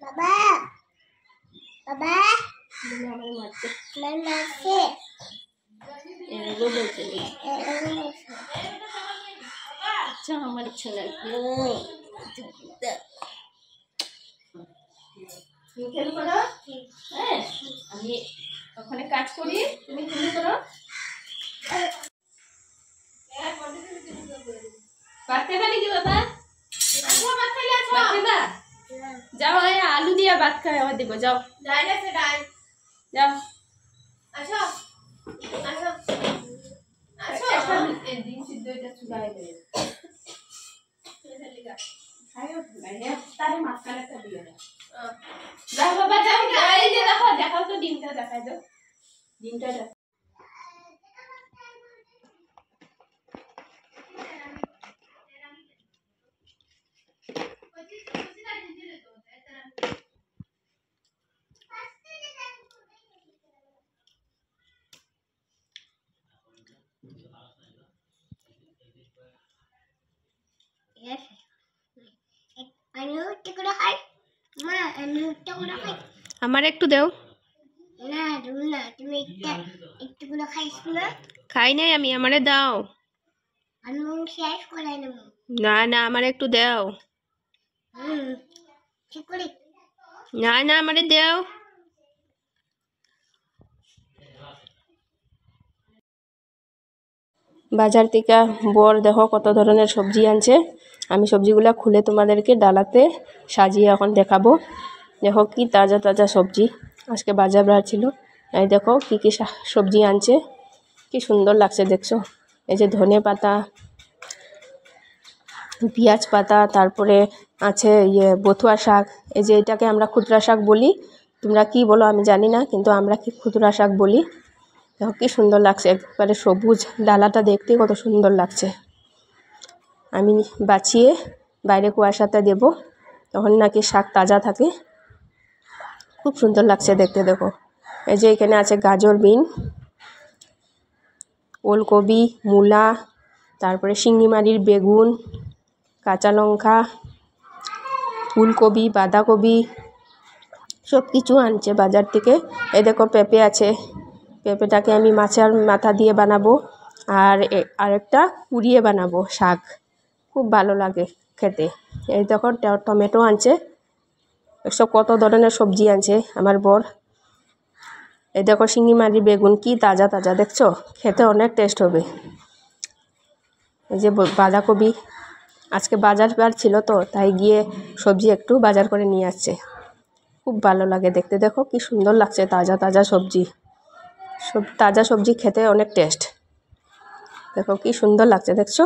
বাবা বাবা আমার মারছে মারছে এগো বলছে আচ্ছা আমার ছেলে তুমি খেল করো হ্যাঁ আমি ওখানে কাজ করি তুমি খেল করো বাচ্চা খালি কি বাবা বাচ্চা যাও আলু দিয়া ভাত খাই আমার দেবো যাও যাও আসো আসো আসো ডিম সিদ্ধ এটা চুলায় দেবে খাইও তারে মাঝখানে একটা দিয়ে দাও যাও বাবা যাও এই যে দেখো দেখাও তো ডিমটা দেখাই দাও ডিমটা আমার একটু দাও না তুমি একটুগুলো খাইছো না খাই নাই আমি আমারে দাও আমি শেষ করে নেব না না আমার একটু দাও ঠিক করে না না আমারে দাও বাজার থেকে বর দেখো কত ধরনের সবজি আনছে আমি সবজিগুলো খুলে তোমাদেরকে ডালাতে সাজিয়ে এখন দেখাবো দেখো কি তাজা তাজা সবজি আজকে বাজার বার ছিল এই দেখো কি কি সবজি আনছে কি সুন্দর লাগছে দেখছো এই যে ধনে পাতা পেঁয়াজ পাতা তারপরে আছে বথুয়া শাক এই যে এটাকে আমরা খুচরা শাক বলি তোমরা কি বলো আমি জানি না কিন্তু আমরা কি খুচরা শাক বলি দেখো কি সুন্দর লাগছে একবারে সবুজ ডালাটা দেখতে কত সুন্দর লাগছে আমি বাছিয়ে বাইরে কুয়াশাতে দেব তখন নাকি শাক তাজা থাকে খুব সুন্দর লাগছে দেখতে দেখো এই যে এখানে আছে গাজর বিন ওলকপি মূলা তারপরে শিঙিমারির বেগুন কাঁচা লঙ্কা ফুলকপি বাঁধাকপি সব কিছু আনছে বাজার থেকে এই দেখো পেঁপে আছে পেঁপেটাকে আমি মাছের মাথা দিয়ে বানাবো আর আরেকটা কুড়িয়ে বানাবো শাক খুব ভালো লাগে খেতে এই দেখো টমেটো আনছে এসব কত ধরনের সবজি আনছে আমার বর এই দেখো শিঙিমারির বেগুন কি তাজা তাজা দেখছো খেতে অনেক টেস্ট হবে এই যে বাঁধাকপি আজকে বাজার বার ছিল তো তাই গিয়ে সবজি একটু বাজার করে নিয়ে আসছে খুব ভালো লাগে দেখতে দেখো কি সুন্দর লাগছে তাজা তাজা সবজি তাজা সবজি খেতে অনেক টেস্ট দেখো কি সুন্দর লাগছে দেখছো